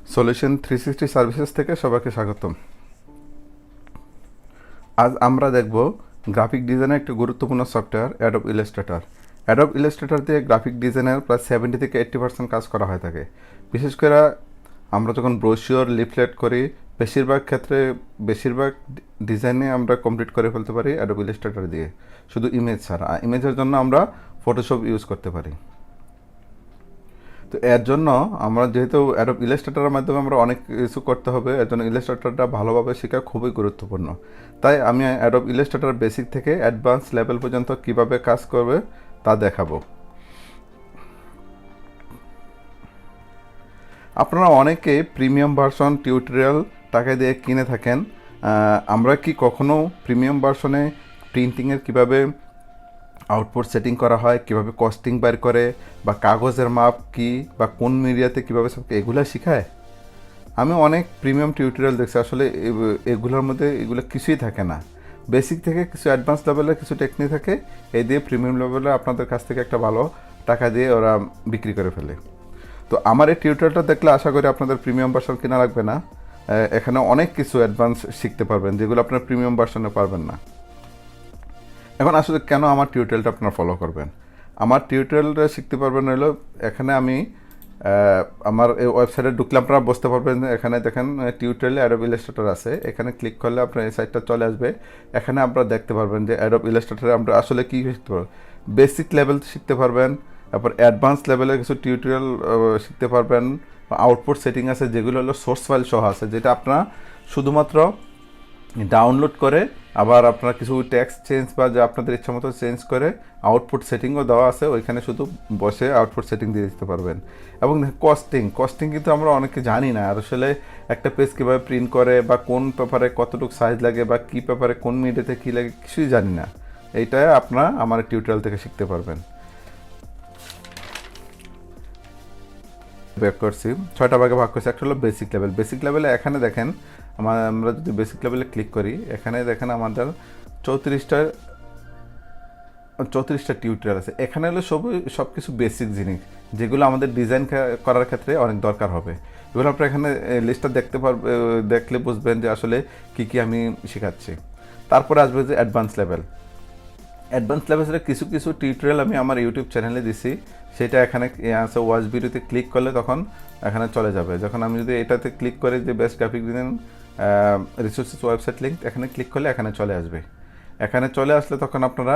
Solution 360 services থেকে সবাইকে স্বাগতম। আজ আমরা দেখব গ্রাফিক ডিজাইনের একটি গুরুত্বপূর্ণ software Adobe Illustrator. Adobe Illustrator দিয়ে গ্রাফিক ডিজাইনের প্রায় 70 থেকে 80% কাজ করা হয়ে থাকে। বিশেষ করে আমরা যখন ব্রোশিওর লিফলেট করি, বেশিরভাগ ডিজাইনে আমরা কমপ্লিট করে ফেলতে পারি অ্যাডোব ইলাস্ট্রেটর দিয়ে, শুধু ইমেজ ছাড়া। ইমেজের জন্য আমরা ফটোশপ ইউজ করতে পারি। তো এর জন্য আমরা যেহেতু অ্যাডোব ইলাস্ট্রেটরের মাধ্যমে আমরা অনেক কিছু করতে হবে, এর জন্য ইলাস্ট্রেটরটা ভালোভাবে শেখা খুবই গুরুত্বপূর্ণ। তাই আমি অ্যাডোব ইলাস্ট্রেটর বেসিক থেকে অ্যাডভান্স লেভেল পর্যন্ত কিভাবে কাজ করবে তা দেখাবো। আপনারা অনেকে প্রিমিয়াম ভার্সন টিউটোরিয়াল টাকা দিয়ে কিনে থাকেন। আমরা কি কখনো প্রিমিয়াম ভার্সনে প্রিন্টিংয়ের কিভাবে আউটপুট সেটিং করা হয়, কিভাবে কস্টিং বের করে, বা কাগজের মাপ কি, বা কোন মিডিয়াতে কীভাবে সবকে এগুলো শেখায়? আমি অনেক প্রিমিয়াম টিউটোরিয়াল দেখছি, আসলে এগুলোর মধ্যে এগুলো কিছুই থাকে না। বেসিক থেকে কিছু অ্যাডভান্স লেভেলের কিছু টেকনিক থাকে, এই দিয়ে প্রিমিয়াম লেভেলে আপনাদের কাছ থেকে একটা ভালো টাকা দিয়ে ওরা বিক্রি করে ফেলে। তো আমার এই টিউটোরিয়ালটা দেখলে আশা করি আপনাদের প্রিমিয়াম ভার্সন কেনা লাগবে না। এখানে অনেক কিছু অ্যাডভান্স শিখতে পারবেন যেগুলো আপনার প্রিমিয়াম ভার্সনে পারবেন না। এখন আসলে কেন আমার টিউটোরিয়ালটা আপনারা ফলো করবেন? আমার টিউটোরিয়ালটা শিখতে পারবেন হলো, এখানে আমি আমার এই ওয়েবসাইটে ঢুকলে আপনারা বুঝতে পারবেন, এখানে দেখেন টিউটোরিয়ালে অ্যাডোব ইলাস্ট্রেটর আছে। এখানে ক্লিক করলে আপনার এই সাইটটা চলে আসবে। এখানে আপনারা দেখতে পারবেন যে অ্যাডোব ইলাস্ট্রেটরে আমরা আসলে কী শিখতে পারবেন। বেসিক লেভেল শিখতে পারবেন, তারপর অ্যাডভান্স লেভেলের কিছু টিউটোরিয়াল শিখতে পারবেন। আউটপুট সেটিং আছে যেগুলো হলো সোর্স ফাইল সহ আছে, যেটা আপনারা শুধুমাত্র ডাউনলোড করে আবার আপনারা কিছু টেক্সট চেঞ্জ বা যা আপনাদের ইচ্ছা মতো চেঞ্জ করে আউটপুট সেটিংও দেওয়া আছে, ওইখানে শুধু বসে আউটপুট সেটিং দিয়ে দিতে পারবেন। এবং কস্টিং কিন্তু আমরা অনেকে জানি না আর আসলে একটা পেজ কীভাবে প্রিন্ট করে, বা কোন পেপারে কতটুকু সাইজ লাগে, বা কী পেপারে কোন মিডিয়াতে কী লাগে কিছুই জানি না। এইটা আপনারা আমার টিউটোরিয়াল থেকে শিখতে পারবেন। ব্যাক করছি, 6টা ভাগে ভাগ করছি। একটা হলো বেসিক লেভেলে এখানে দেখেন আমরা যদি বেসিক লেভেলে ক্লিক করি, এখানে দেখেন আমাদের 34টা টিউটোরিয়াল আছে। এখানে হলো সব কিছু বেসিক জিনিস যেগুলো আমাদের ডিজাইন করার ক্ষেত্রে অনেক দরকার হবে। এগুলো আপনারা এখানে লিস্টটা দেখলে বুঝবেন যে আসলে কি আমি শেখাচ্ছি। তারপরে আসবে যে অ্যাডভান্স লেভেলের কিছু টিউটোরিয়াল আমি আমার ইউটিউব চ্যানেলে দিছি, সেটা এখানে আছে। ওয়াচ ভিডিওতে ক্লিক করলে তখন এখানে চলে যাবে। যখন আমি যদি এটাতে ক্লিক করি যে best graphic design resources website link, এখানে ক্লিক করলে এখানে চলে আসবে। এখানে চলে আসলে তখন আপনারা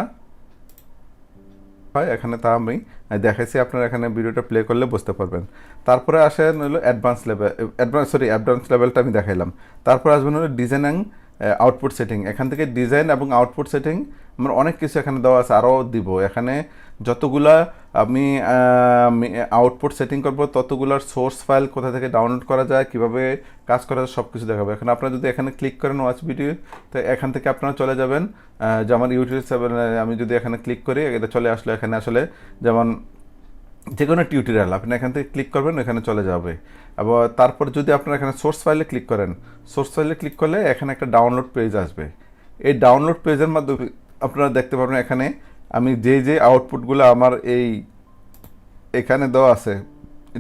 এখানে তা আমি দেখাইছি, আপনারা এখানে ভিডিওটা প্লে করলে বুঝতে পারবেন। তারপরে আসেন হলো অ্যাডভান্স লেভেলটা আমি দেখাইলাম। তারপরে আসবেন হলো ডিজাইন অ্যান্ড আউটপুট সেটিং। এখান থেকে ডিজাইন এবং আউটপুট সেটিং আমার অনেক কিছু এখানে দেওয়া আছে, আরও দিব। এখানে যতগুলা আমি আউটপুট সেটিং করব ততগুলার সোর্স ফাইল কোথা থেকে ডাউনলোড করা যায়, কিভাবে কাজ করা যায়, সব কিছু দেখাবো। এখন আপনারা যদি এখানে ক্লিক করেন ওয়াচ ভিডিও, তো এখান থেকে আপনারা চলে যাবেন যে আমার ইউটিউব চ্যানেলে। আমি যদি এখানে ক্লিক করি, এটা চলে আসলো। এখানে আসলে যেমন যে কোনো টিউটোরিয়াল আপনি এখান থেকে ক্লিক করবেন, এখানে চলে যাবে। আবার তারপর যদি আপনারা এখানে সোর্স ফাইলে ক্লিক করেন, সোর্স ফাইলে ক্লিক করলে এখানে একটা ডাউনলোড পেজ আসবে। এই ডাউনলোড পেজের মাধ্যমে আপনারা দেখতে পারবেন এখানে আমি যে আউটপুটগুলো আমার এখানে দেওয়া আছে,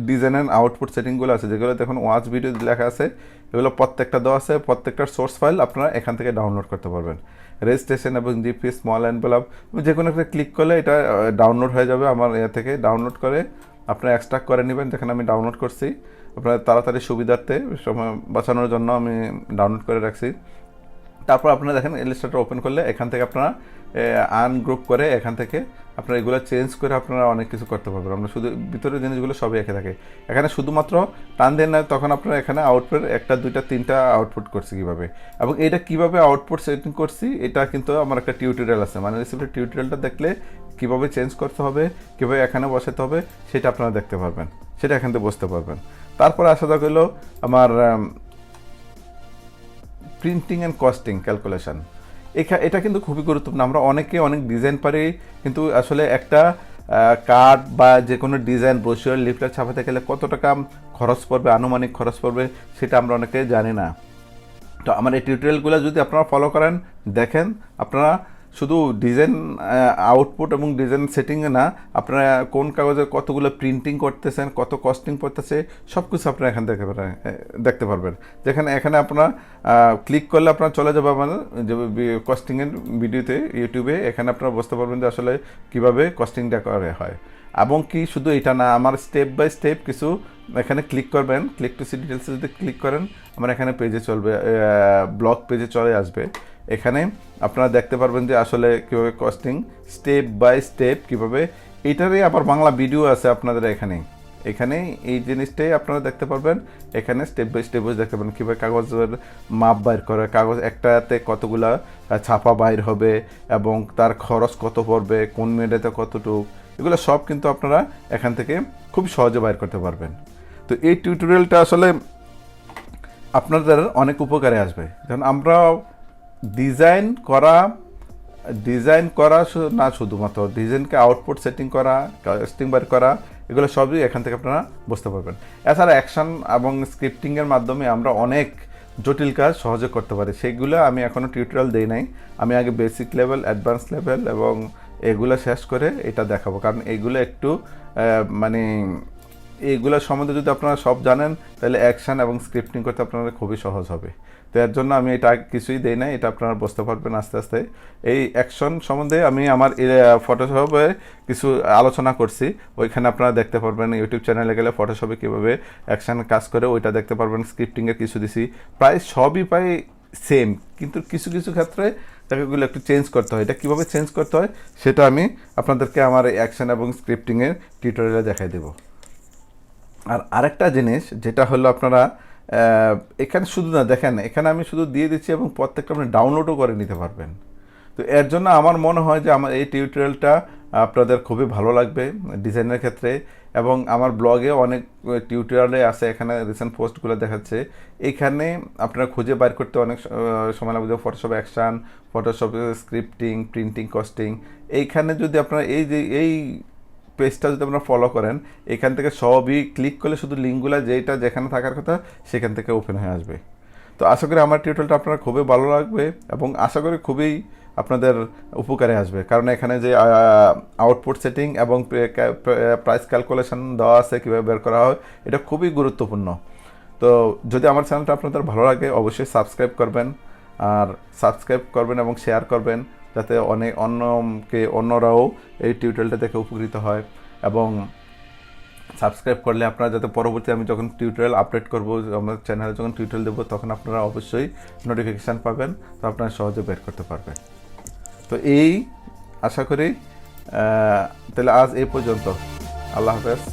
ডিজাইন অ্যান্ড আউটপুট সেটিংগুলো আছে, যেগুলো দেখুন ওয়াচ ভিডিও লেখা আছে, এগুলো প্রত্যেকটা দেওয়া আছে। প্রত্যেকটার সোর্স ফাইল আপনারা এখান থেকে ডাউনলোড করতে পারবেন। রেজিস্ট্রেশন এবং জিপি, স্মল এনভেলপ, যে কোনো একটা ক্লিক করলে এটা ডাউনলোড হয়ে যাবে আমার থেকে। ডাউনলোড করে আপনারা এক্সট্রাক্ট করে নেবেন। যেখানে আমি ডাউনলোড করছি, আপনার তাড়াতাড়ি সুবিধার্থে সময় বাঁচানোর জন্য আমি ডাউনলোড করে রাখছি। তারপর আপনারা দেখেন ইলাস্ট্রেটর ওপেন করলে এখান থেকে আপনারা আনগ্রুপ করে এখান থেকে আপনারা এগুলো চেঞ্জ করে আপনারা অনেক কিছু করতে পারবেন। আমরা শুধু ভিতরের জিনিসগুলো সবই একে থাকে। এখানে শুধুমাত্র টান দেন না, তখন আপনারা এখানে আউটপুট 1, 2, 3টা আউটপুট করছি কীভাবে, এবং এটা কীভাবে আউটপুট সেটিং করছি এটা কিন্তু আমার একটা টিউটোরিয়াল আছে। মানে রেসিপির টিউটোরিয়ালটা দেখলে কীভাবে চেঞ্জ করতে হবে, কীভাবে এখানে বসাতে হবে, সেটা আপনারা দেখতে পারবেন, সেটা এখান থেকে বুঝতে পারবেন। তারপরে আসা যাক হলো আমার প্রিন্টিং অ্যান্ড কস্টিং ক্যালকুলেশন। এটা কিন্তু খুবই গুরুত্বপূর্ণ। আমরা অনেক ডিজাইন পারি, কিন্তু আসলে একটা কার্ড বা যে কোনো ডিজাইন ব্রোশিওর লিফলেট ছাপাতে গেলে কত টাকা খরচ পড়বে, আনুমানিক খরচ পড়বে, সেটা আমরা অনেকে জানি না। তো আমার এই টিউটোরিয়ালগুলো যদি আপনারা ফলো করেন, দেখেন, আপনারা শুধু ডিজাইন আউটপুট এবং ডিজাইন সেটিংয়ে না, আপনারা কোন কাগজে কতগুলো প্রিন্টিং করতেছেন, কত কস্টিং পড়তেছে, সব কিছু আপনারা এখান থেকে দেখতে পারবেন। যেখানে এখানে আপনারা ক্লিক করলে আপনারা চলে যাবে আমাদের যে কস্টিংয়ের ভিডিওতে ইউটিউবে, এখানে আপনারা বুঝতে পারবেন যে আসলে কীভাবে কস্টিংটা করে হয়। এবং কি শুধু এটা না, আমার স্টেপ বাই স্টেপ কিছু এখানে ক্লিক করবেন, ক্লিক টু সি ডিটেলসে যদি ক্লিক করেন আমার এখানে পেজে চলবে, ব্লগ পেজে চলে আসবে। এখানে আপনারা দেখতে পারবেন যে আসলে কীভাবে কস্টিং স্টেপ বাই স্টেপ কীভাবে, এইটারই আবার বাংলা ভিডিও আছে আপনাদের এখানে এই জিনিসটাই আপনারা দেখতে পারবেন। এখানে স্টেপ বাই স্টেপ দেখতে পাবেন কীভাবে কাগজের মাপ বাইর করে, কাগজ একটাতে কতগুলা ছাপা বাইর হবে এবং তার খরচ কত পড়বে, কোন মিডিয়াতে কতটুকু, এগুলো সব কিন্তু আপনারা এখান থেকে খুব সহজে বাইর করতে পারবেন। তো এই টিউটোরিয়ালটা আসলে আপনাদের অনেক উপকারে আসবে। যেমন আমরা ডিজাইন করা না, শুধুমাত্র ডিজাইনকে আউটপুট সেটিং করা, কাস্টিং বার করা, এগুলো সবই এখান থেকে আপনারা বুঝতে পারবেন। এছাড়া অ্যাকশন এবং স্ক্রিপ্টিংয়ের মাধ্যমে আমরা অনেক জটিল কাজ সহজে করতে পারি, সেগুলো আমি এখনও টিউটোরিয়াল দেই নাই। আমি আগে বেসিক লেভেল, অ্যাডভান্স লেভেল এবং এগুলো শেষ করে এটা দেখাবো, কারণ এইগুলো একটু মানে এইগুলোর সম্বন্ধে যদি আপনারা সব জানেন তাহলে অ্যাকশন এবং স্ক্রিপ্টিং করতে আপনাদের খুবই সহজ হবে। তো এর জন্য আমি এটা কিছুই দেই না, এটা আপনারা বুঝতে পারবেন আস্তে আস্তে। এই অ্যাকশন সম্বন্ধে আমি আমার ফটোশপে কিছু আলোচনা করছি, ওইখানে আপনারা দেখতে পারবেন। ইউটিউব চ্যানেলে গেলে ফটোশপে কীভাবে অ্যাকশন কাজ করে ওইটা দেখতে পারবেন। স্ক্রিপ্টিংয়ের কিছু দিছি, প্রায় সবই প্রায় সেম, কিন্তু কিছু কিছু ক্ষেত্রে এগুলো একটু চেঞ্জ করতে হয়। এটা কীভাবে চেঞ্জ করতে হয় সেটা আমি আপনাদেরকে আমার অ্যাকশন এবং স্ক্রিপ্টিংয়ের টিউটোরিয়ালে দেখাই দেবো। আর আরেকটা জিনিস যেটা হলো, আপনারা এখানে শুধু না দেখেন, এখানে আমি শুধু দিয়ে দিচ্ছি এবং প্রত্যেকটা আপনি ডাউনলোডও করে নিতে পারবেন। তো এর জন্য আমার মনে হয় যে আমার এই টিউটোরিয়ালটা আপনাদের খুবই ভালো লাগবে ডিজাইনের ক্ষেত্রে। এবং আমার ব্লগে অনেক টিউটোরিয়ালে আছে, এখানে রিসেন্ট পোস্টগুলো দেখাচ্ছে, এইখানে আপনারা খুঁজে বাইর করতে অনেক সময় লাগবে। Photoshop action, Photoshop scripting, printing, costing, এইখানে যদি আপনারা এই পেজটা যদি আপনারা ফলো করেন, এখান থেকে সবই ক্লিক করলে শুধু লিঙ্কগুলো যেটা যেখানে থাকার কথা সেখান থেকে ওপেন হয়ে আসবে। তো আশা করি আমার টিউটোরিয়ালটা আপনার খুবই ভালো লাগবে এবং আশা করি খুবই আপনাদের উপকারে আসবে, কারণ এখানে যে আউটপুট সেটিং এবং প্রাইস ক্যালকুলেশন দেওয়া আছে কীভাবে বের করা হয়, এটা খুবই গুরুত্বপূর্ণ। তো যদি আমার চ্যানেলটা আপনাদের ভালো লাগে অবশ্যই সাবস্ক্রাইব করবেন, আর সাবস্ক্রাইব করবেন এবং শেয়ার করবেন, যাতে অন্যরাও এই টিউটোরিয়ালটা দেখে উপকৃত হয়। এবং সাবস্ক্রাইব করলে আপনারা যাতে পরবর্তী আমি যখন টিউটোরিয়াল আপডেট করব, আমার চ্যানেলে যখন টিউটোরিয়াল দেবো, তখন আপনারা অবশ্যই নোটিফিকেশান পাবেন, তো আপনারা সহজে বের করতে পারবেন। তো এই আশা করি তাহলে আজ এই পর্যন্ত। আল্লাহ হাফেজ।